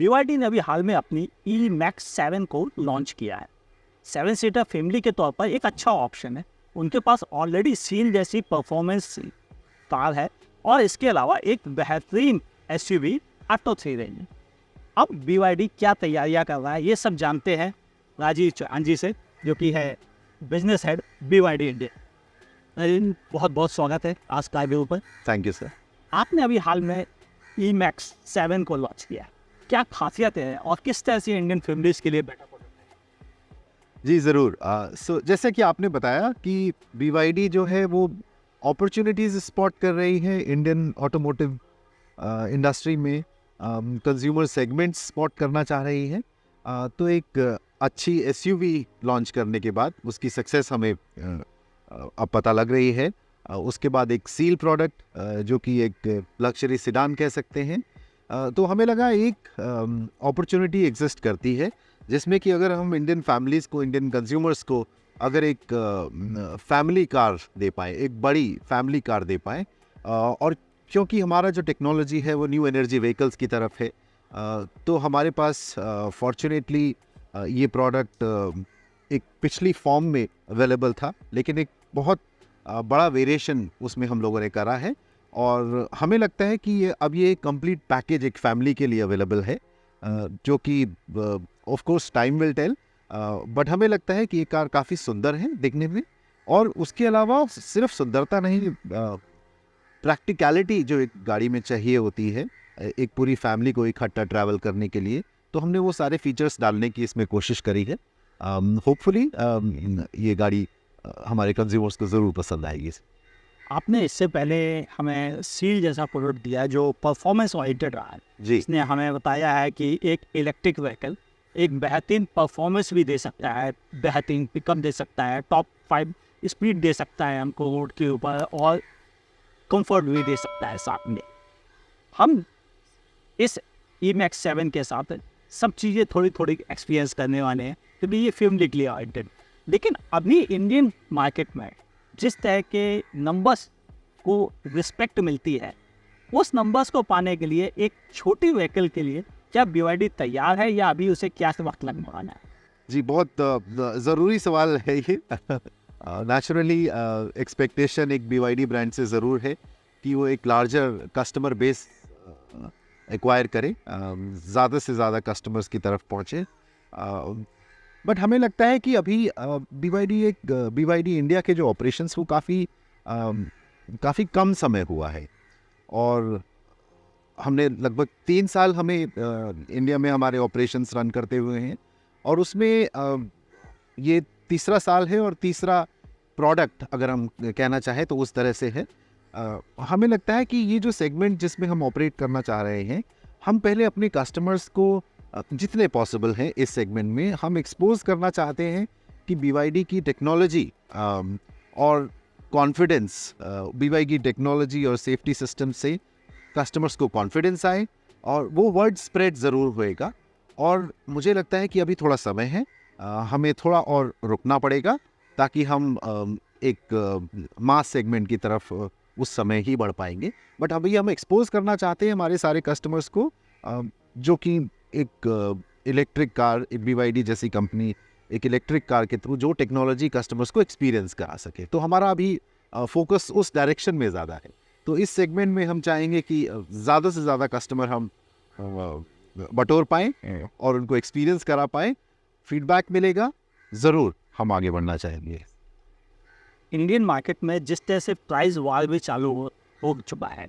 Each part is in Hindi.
BYD ने अभी हाल में अपनी E-Max 7 को लॉन्च किया है। 7 सीटर फैमिली के तौर पर एक अच्छा ऑप्शन है। उनके पास ऑलरेडी सील जैसी परफॉर्मेंस कार है और इसके अलावा एक बेहतरीन SUV ऑटो 3 रेंज है। अब BYD क्या तैयारियां कर रहा है ये सब जानते हैं राजीव चौहान जी से, जो कि है business head BYD India. Rajiv, बहुत बहुत स्वागत है आज का व्यू पर। Thank you sir. आपने अभी हाल में E-Max 7 को लॉन्च किया है, क्या खासियत है और किस तरह से इंडियन फैमिलीज के लिए बेटर प्रोडक्ट है? जी ज़रूर। जैसे कि आपने बताया कि BYD जो है वो अपॉर्चुनिटीज़ स्पॉट कर रही है इंडियन ऑटोमोटिव इंडस्ट्री में, कंज्यूमर सेगमेंट्स स्पॉट करना चाह रही है। तो एक अच्छी SUV लॉन्च करने के बाद उसकी सक्सेस हमें अब पता लग रही है। उसके बाद एक सील प्रोडक्ट जो कि एक लग्जरी सिडान कह सकते हैं। तो हमें लगा एक अपॉर्चुनिटी एग्जिस्ट करती है जिसमें कि अगर हम इंडियन फैमिलीज़ को, इंडियन कंज्यूमर्स को अगर एक फैमिली कार दे पाएँ, एक बड़ी फैमिली कार दे पाएँ, और क्योंकि हमारा जो टेक्नोलॉजी है वो न्यू एनर्जी व्हीकल्स की तरफ है, तो हमारे पास फॉर्चुनेटली ये प्रोडक्ट एक पिछली फॉर्म में अवेलेबल था, लेकिन एक बहुत बड़ा वेरिएशन उसमें हम लोगों ने करा है और हमें लगता है कि ये कंप्लीट पैकेज एक फैमिली के लिए अवेलेबल है, जो कि of course time will tell, but हमें लगता है कि ये कार काफ़ी सुंदर है दिखने में। और उसके अलावा सिर्फ सुंदरता नहीं, प्रैक्टिकलिटी जो एक गाड़ी में चाहिए होती है एक पूरी फैमिली को इकट्ठा ट्रैवल करने के लिए, तो हमने वो सारे फीचर्स डालने की इसमें कोशिश करी है। होपफुली ये गाड़ी हमारे कंज्यूमर्स को ज़रूर पसंद आएगी। आपने इससे पहले हमें सील जैसा प्रोडक्ट दिया है जो परफॉर्मेंस ओरिएंटेड रहा है जी। इसने हमें बताया है कि एक इलेक्ट्रिक व्हीकल एक बेहतरीन परफॉर्मेंस भी दे सकता है, बेहतरीन पिकअप दे सकता है, टॉप 5 स्पीड दे सकता है हमको रोड के ऊपर, और कंफर्ट भी दे सकता है साथ में। हम इस E-Max 7 के साथ सब चीज़ें थोड़ी थोड़ी एक्सपीरियंस करने वाले हैं क्योंकि ये फैमिली के लिए ओरिएंटेड। लेकिन अभी इंडियन मार्केट में जिस तरह के नंबर्स को रिस्पेक्ट मिलती है, उस नंबर्स को पाने के लिए एक छोटी व्हीकल के लिए क्या BYD तैयार है या अभी उसे क्या वक्त लगने वाला है? जी, बहुत ज़रूरी सवाल है ये। नेचुरली एक्सपेक्टेशन एक BYD ब्रांड से ज़रूर है कि वो एक लार्जर कस्टमर बेस एक्वायर करे, ज़्यादा से ज़्यादा कस्टमर्स की तरफ पहुँचे। बट हमें लगता है कि अभी BYD इंडिया के जो ऑपरेशंस वो काफ़ी कम समय हुआ है और हमने लगभग 3 साल हमें इंडिया में हमारे ऑपरेशंस रन करते हुए हैं और उसमें ये तीसरा साल है और तीसरा प्रोडक्ट अगर हम कहना चाहें तो उस तरह से है। हमें लगता है कि ये जो सेगमेंट जिसमें हम ऑपरेट करना चाह रहे हैं, हम पहले अपने कस्टमर्स को जितने पॉसिबल हैं इस सेगमेंट में हम एक्सपोज करना चाहते हैं कि BYD की टेक्नोलॉजी और कॉन्फिडेंस, BYD की टेक्नोलॉजी और सेफ्टी सिस्टम से कस्टमर्स को कॉन्फिडेंस आए और वो वर्ड स्प्रेड ज़रूर होएगा। और मुझे लगता है कि अभी थोड़ा समय है, हमें थोड़ा और रुकना पड़ेगा ताकि हम एक मास सेगमेंट की तरफ उस समय ही बढ़ पाएंगे। बट अभी हम एक्सपोज करना चाहते हैं हमारे सारे कस्टमर्स को, जो कि एक इलेक्ट्रिक कार, एक BYD जैसी कंपनी एक इलेक्ट्रिक कार के थ्रू जो टेक्नोलॉजी कस्टमर्स को एक्सपीरियंस करा सके। तो हमारा अभी फोकस उस डायरेक्शन में ज़्यादा है। तो इस सेगमेंट में हम चाहेंगे कि ज़्यादा से ज़्यादा कस्टमर हम बटोर पाएँ और उनको एक्सपीरियंस करा पाएँ, फीडबैक मिलेगा, ज़रूर हम आगे बढ़ना चाहेंगे। इंडियन मार्केट में जिस तरह से प्राइस वार भी चालू हो चुका है,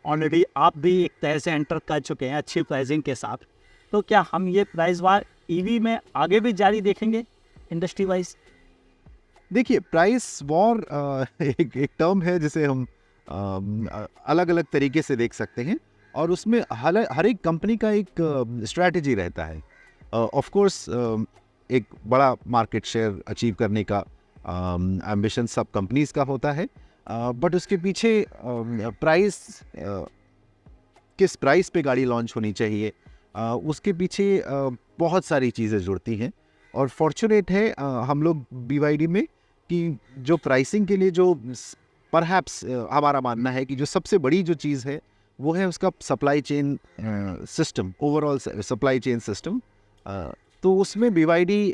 ऑलरेडी आप भी एक तरह से एंटर कर चुके हैं अच्छी प्राइसिंग के साथ, तो क्या हम ये प्राइस वार EV में आगे भी जारी देखेंगे इंडस्ट्री वाइज? देखिए, प्राइस वॉर एक टर्म है जिसे हम अलग अलग तरीके से देख सकते हैं और उसमें हर एक कंपनी का एक स्ट्रैटेजी रहता है। ऑफ कोर्स एक बड़ा मार्केट शेयर अचीव करने का एम्बिशन सब कंपनीज का होता है, बट उसके पीछे प्राइस, किस प्राइस पे गाड़ी लॉन्च होनी चाहिए, उसके पीछे बहुत सारी चीज़ें जुड़ती हैं। और फॉर्चुनेट है हम लोग BYD में कि जो प्राइसिंग के लिए जो परहैप्स हमारा मानना है कि जो सबसे बड़ी जो चीज़ है वो है उसका supply chain system, overall supply chain system. तो उसमें BYD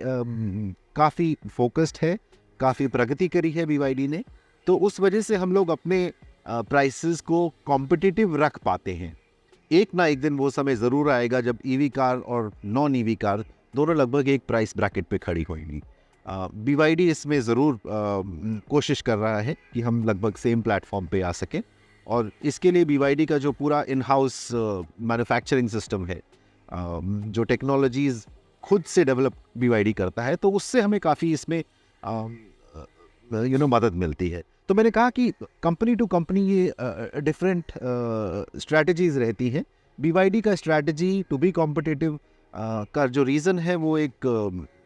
काफ़ी फोकस्ड है, काफ़ी प्रगति करी है BYD ने। तो उस वजह से हम लोग अपने प्राइसेस को कॉम्पिटिटिव रख पाते हैं। एक ना एक दिन वो समय ज़रूर आएगा जब EV कार और नॉन EV कार दोनों लगभग एक प्राइस ब्रैकेट पे खड़ी होंगी। BYD इसमें ज़रूर कोशिश कर रहा है कि हम लगभग सेम प्लेटफॉर्म पे आ सकें, और इसके लिए BYD का जो पूरा इन हाउस मैन्युफैक्चरिंग सिस्टम है, जो टेक्नोलॉजीज़ खुद से डेवलप BYD करता है, तो उससे हमें काफ़ी इसमें मदद मिलती है। तो मैंने कहा कि कंपनी टू कंपनी ये डिफरेंट स्ट्रैटेजीज रहती हैं। BYD का स्ट्रैटेजी टू बी कॉम्पिटिटिव का जो रीज़न है वो एक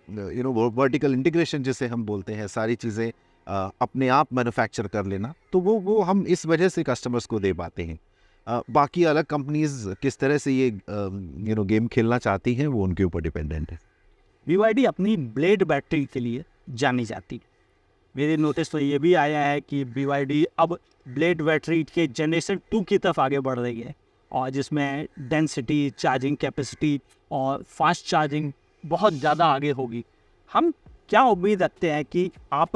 वर्टिकल इंटीग्रेशन जिसे हम बोलते हैं, सारी चीज़ें अपने आप मैन्युफैक्चर कर लेना, तो वो हम इस वजह से कस्टमर्स को दे पाते हैं। बाकी अलग कंपनीज किस तरह से ये गेम खेलना चाहती हैं वो उनके ऊपर डिपेंडेंट है। BYD अपनी ब्लेड बैटरी के लिए जानी जाती है। मेरे नोटिस तो ये भी आया है कि BYD अब ब्लेड बैटरी के जनरेशन 2 की तरफ आगे बढ़ रही है, और जिसमें डेंसिटी, चार्जिंग कैपेसिटी और फास्ट चार्जिंग बहुत ज़्यादा आगे होगी। हम क्या उम्मीद रखते हैं कि आप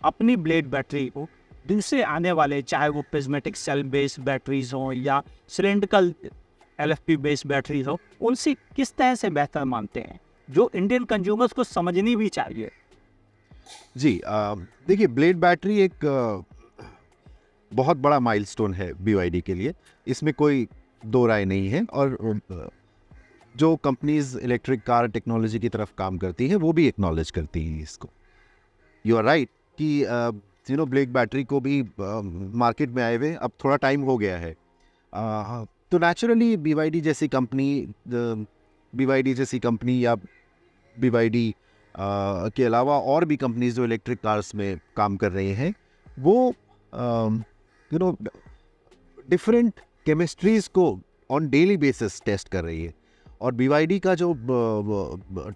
अपनी ब्लेड बैटरी को दूसरे आने वाले, चाहे वो प्रिज्मेटिक सेल बेस्ड बैटरीज हों या सिलेंड्रिकल LFP बेस्ड बैटरीज हो, उनसे किस तरह से बेहतर मानते हैं, जो इंडियन कंज्यूमर्स को समझनी भी चाहिए? जी, देखिए, ब्लेड बैटरी एक बहुत बड़ा माइलस्टोन है BYD के लिए, इसमें कोई दो राय नहीं है। और जो कंपनीज इलेक्ट्रिक कार टेक्नोलॉजी की तरफ काम करती हैं वो भी एक्नॉलेज करती हैं इसको। यू आर राइट कि ब्लेड बैटरी को भी मार्केट में आए हुए अब थोड़ा टाइम हो गया है। तो नेचुरली BYD जैसी कंपनी या BYD के अलावा और भी कंपनीज जो इलेक्ट्रिक कार्स में काम कर रहे हैं, वो डिफरेंट केमिस्ट्रीज को ऑन डेली बेसिस टेस्ट कर रही है। और BYD का जो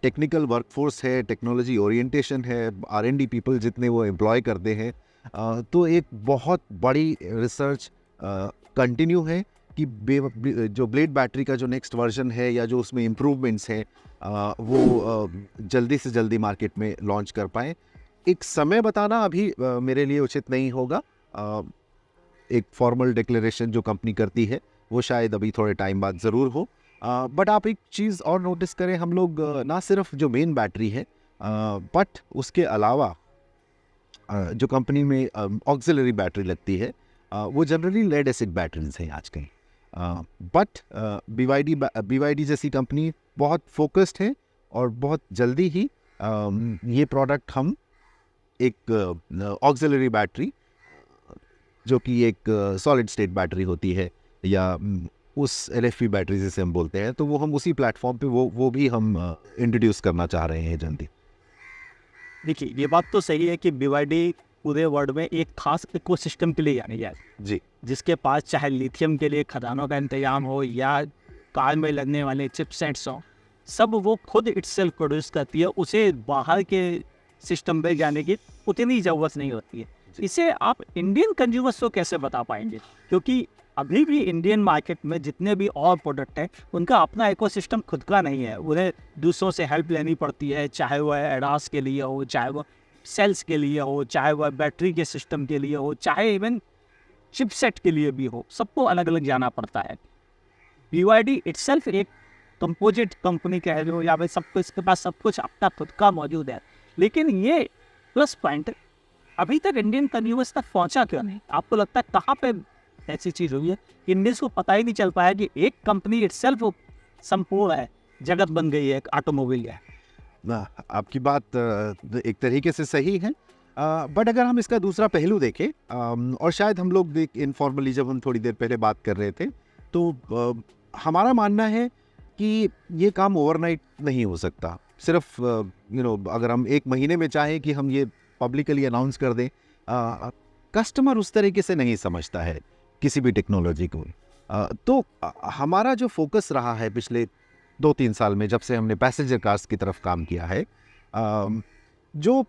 टेक्निकल वर्कफोर्स है, टेक्नोलॉजी ओरिएंटेशन है, R&D पीपल जितने वो एम्प्लॉय करते हैं, तो एक बहुत बड़ी रिसर्च कंटिन्यू है कि जो ब्लेड बैटरी का जो नेक्स्ट वर्जन है या जो उसमें इम्प्रूवमेंट्स हैं वो जल्दी से जल्दी मार्केट में लॉन्च कर पाएँ। एक समय बताना अभी मेरे लिए उचित नहीं होगा। एक फॉर्मल डिक्लेरेशन जो कंपनी करती है वो शायद अभी थोड़े टाइम बाद ज़रूर हो। बट आप एक चीज़ और नोटिस करें, हम लोग ना सिर्फ जो मेन बैटरी है बट उसके अलावा जो कंपनी में ऑक्सिलरी बैटरी लगती है वो जनरली लेड एसिड बैटरीज हैं आज कहीं। बट BYD जैसी कंपनी बहुत फोकस्ड है और बहुत जल्दी ही ये प्रोडक्ट हम एक ऑक्सिलरी बैटरी, जो कि एक सॉलिड स्टेट बैटरी होती है या उस LFP बैटरी जिसे हम बोलते हैं, तो वो हम उसी प्लेटफॉर्म पे वो भी हम इंट्रोड्यूस करना चाह रहे हैं जल्दी। देखिए, ये बात तो सही है कि BYD पूरे वर्ल्ड में एक खास इकोसिस्टम के लिए जानी जाए जी, जिसके पास चाहे लिथियम के लिए खदानों का इंतजाम हो या कार में लगने वाले चिपसेट्स हों, सब वो खुद इटसेल्फ प्रोड्यूस करती है। उसे बाहर के सिस्टम पे जाने की उतनी ज़रूरत नहीं होती है। इसे आप इंडियन कंज्यूमर्स को कैसे बता पाएंगे? क्योंकि अभी भी इंडियन मार्केट में जितने भी और प्रोडक्ट हैं उनका अपना इकोसिस्टम खुद का नहीं है। उन्हें दूसरों से हेल्प लेनी पड़ती है, चाहे वह एडास के लिए हो, चाहे वह सेल्स के लिए हो, चाहे वह बैटरी के सिस्टम के लिए हो, चाहे इवन चिपसेट के लिए भी हो, सबको अलग अलग जाना पड़ता है। BYD इटसेल्फ एक कंपोजिट कंपनी कह लो या फिर सबको, इसके पास सब कुछ अपना खुद का मौजूद है, लेकिन ये प्लस पॉइंट अभी तक इंडियन कंज्यूमर्स तक पहुंचा क्यों नहीं? आपको लगता है कहाँ पे ऐसी चीज़ हुई है? इंडियंस को पता ही नहीं चल पाया कि एक कंपनी इटसेल्फ संपूर्ण है, जगत बन गई है, एक ऑटोमोबाइल है। आपकी बात एक तरीके से सही है, बट अगर हम इसका दूसरा पहलू देखें, और शायद हम लोग इनफॉर्मली जब हम थोड़ी देर पहले बात कर रहे थे, तो हमारा मानना है कि ये काम ओवरनाइट नहीं हो सकता। सिर्फ अगर हम एक महीने में चाहें कि हम ये पब्लिकली अनाउंस कर दें, कस्टमर उस तरीके से नहीं समझता है किसी भी टेक्नोलॉजी को। तो हमारा जो फोकस रहा है पिछले 2-3 साल में, जब से हमने पैसेंजर कार्स की तरफ काम किया है, जो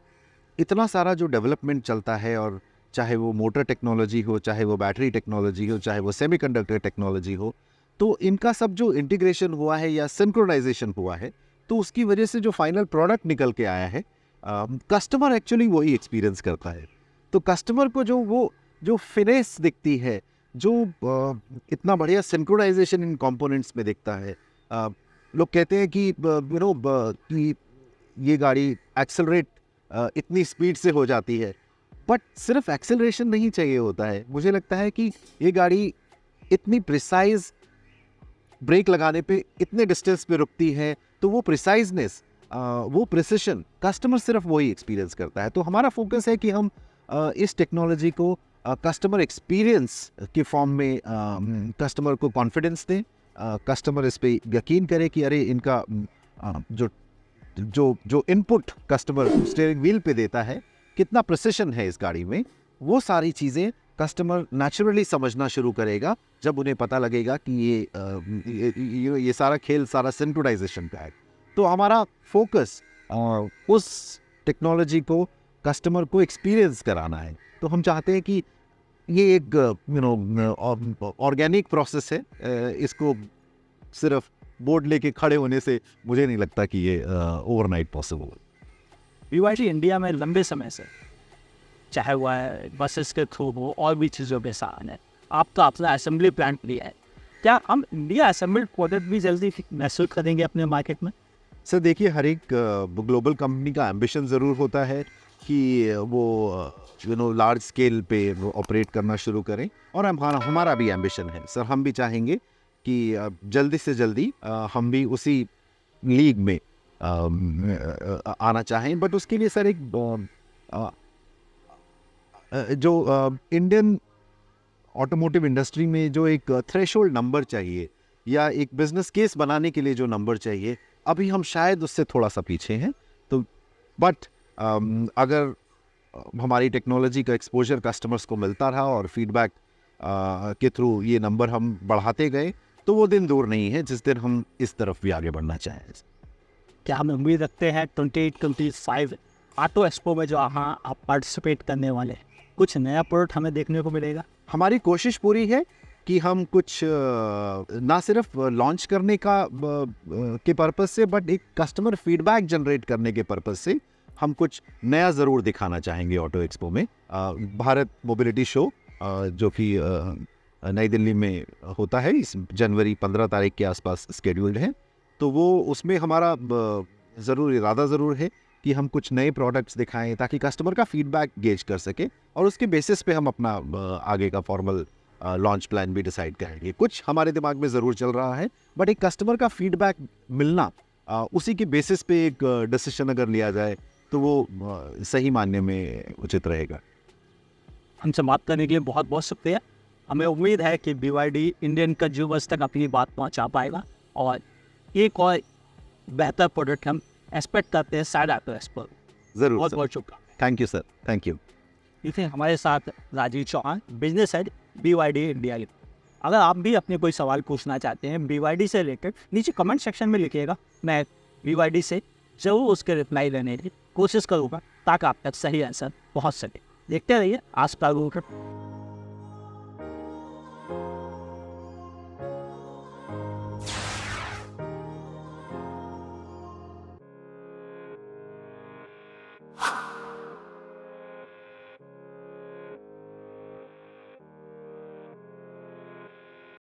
इतना सारा जो डेवलपमेंट चलता है और चाहे वो मोटर टेक्नोलॉजी हो, चाहे वो बैटरी टेक्नोलॉजी हो, चाहे वो सेमीकंडक्टर टेक्नोलॉजी हो, तो इनका सब जो इंटीग्रेशन हुआ है या सिंक्रोनाइजेशन हुआ है, तो उसकी वजह से जो फाइनल प्रोडक्ट निकल के आया है, कस्टमर एक्चुअली वही एक्सपीरियंस करता है। तो कस्टमर को जो फिनेस दिखती है, जो इतना बढ़िया सिंक्रोनाइजेशन इन कंपोनेंट्स में दिखता है। लोग कहते हैं कि कि ये गाड़ी एक्सेलरेट इतनी स्पीड से हो जाती है, बट सिर्फ एक्सेलरेशन नहीं चाहिए होता है। मुझे लगता है कि ये गाड़ी इतनी प्रिसाइज ब्रेक लगाने पे इतने डिस्टेंस पे रुकती है, तो वो प्रिसाइजनेस, वो प्रिसिशन कस्टमर सिर्फ वही एक्सपीरियंस करता है। तो हमारा फोकस है कि हम इस टेक्नोलॉजी को कस्टमर एक्सपीरियंस के फॉर्म में कस्टमर को कॉन्फिडेंस दें, कस्टमर इस पे यकीन करे कि अरे इनका जो इनपुट कस्टमर स्टीयरिंग व्हील पे देता है, कितना प्रिसिशन है इस गाड़ी में, वो सारी चीज़ें कस्टमर नेचुरली समझना शुरू करेगा जब उन्हें पता लगेगा कि ये सारा खेल सारा सिंक्रोनाइजेशन का है। तो हमारा फोकस उस टेक्नोलॉजी को कस्टमर को एक्सपीरियंस कराना है। तो हम चाहते हैं कि ये एक ऑर्गेनिक प्रोसेस है। इसको सिर्फ बोर्ड लेके खड़े होने से मुझे नहीं लगता कि ये ओवरनाइट पॉसिबल है। BYD इंडिया में लंबे समय से, चाहे वह बसेस के थ्रू हो और भी चीज़ों के साथ है, आप तो अपना असेंबली प्लांट लिया है, क्या हम इंडिया असेंबल्ड प्रोडक्ट भी जल्दी महसूस करेंगे अपने मार्केट में? सर देखिए, हर एक ग्लोबल कंपनी का एम्बिशन ज़रूर होता है कि वो लार्ज स्केल पे वो ऑपरेट करना शुरू करें, और हमारा भी एम्बिशन है सर। हम भी चाहेंगे कि जल्दी से जल्दी हम भी उसी लीग में आना चाहें। बट उसके लिए सर एक जो इंडियन ऑटोमोटिव इंडस्ट्री में जो एक थ्रेशोल्ड नंबर चाहिए, या एक बिजनेस केस बनाने के लिए जो नंबर चाहिए, अभी हम शायद उससे थोड़ा सा पीछे हैं। तो बट अगर हमारी टेक्नोलॉजी का एक्सपोजर कस्टमर्स को मिलता रहा और फीडबैक के थ्रू ये नंबर हम बढ़ाते गए, तो वो दिन दूर नहीं है जिस दिन हम इस तरफ भी आगे बढ़ना चाहें। क्या हम उम्मीद रखते हैं 2025 ऑटो एक्सपो में जो आप पार्टिसिपेट करने वाले हैं, कुछ नया प्रोडक्ट हमें देखने को मिलेगा? हमारी कोशिश पूरी है कि हम कुछ ना सिर्फ लॉन्च करने का के पर्पस से, बट एक कस्टमर फीडबैक जनरेट करने के पर्पस से हम कुछ नया ज़रूर दिखाना चाहेंगे ऑटो एक्सपो में। भारत मोबिलिटी शो जो कि नई दिल्ली में होता है, इस जनवरी 15 तारीख के आसपास स्केड्यूल्ड है। तो वो उसमें हमारा ज़रूर इरादा ज़रूर है कि हम कुछ नए प्रोडक्ट्स दिखाएं ताकि कस्टमर का फीडबैक गेज कर सके, और उसके बेसिस पे हम अपना आगे का फॉर्मल लॉन्च प्लान भी डिसाइड करेंगे। कुछ हमारे दिमाग में ज़रूर चल रहा है, बट एक कस्टमर का फीडबैक मिलना, उसी के बेसिस पे एक डिसीजन अगर लिया जाए तो वो सही मानने में उचित रहेगा। हमसे बात करने के लिए बहुत बहुत शुक्रिया। हमें उम्मीद है कि BYD इंडियन कंज्यूमर्स तक अपनी बात पहुंचा पाएगा, और एक और बेहतर प्रोडक्ट हम एक्सपेक्ट करते हैं शायद ऑटो एक्सपो। ज़रूर, बहुत बहुत शुक्रिया। Thank you sir, thank you. ये थे हमारे साथ Rajiv Chauhan, business head BYD India की। अगर आप भी अपने कोई सवाल पूछना चाहते हैं BYD से रिलेटेड, नीचे कमेंट सेक्शन में लिखिएगा। मैं BYD से ज़रूर उसके रिप्लाई देने की कोशिश करूँगा ताकि आप तक सही आंसर पहुँच सके। देखते रहिए आज का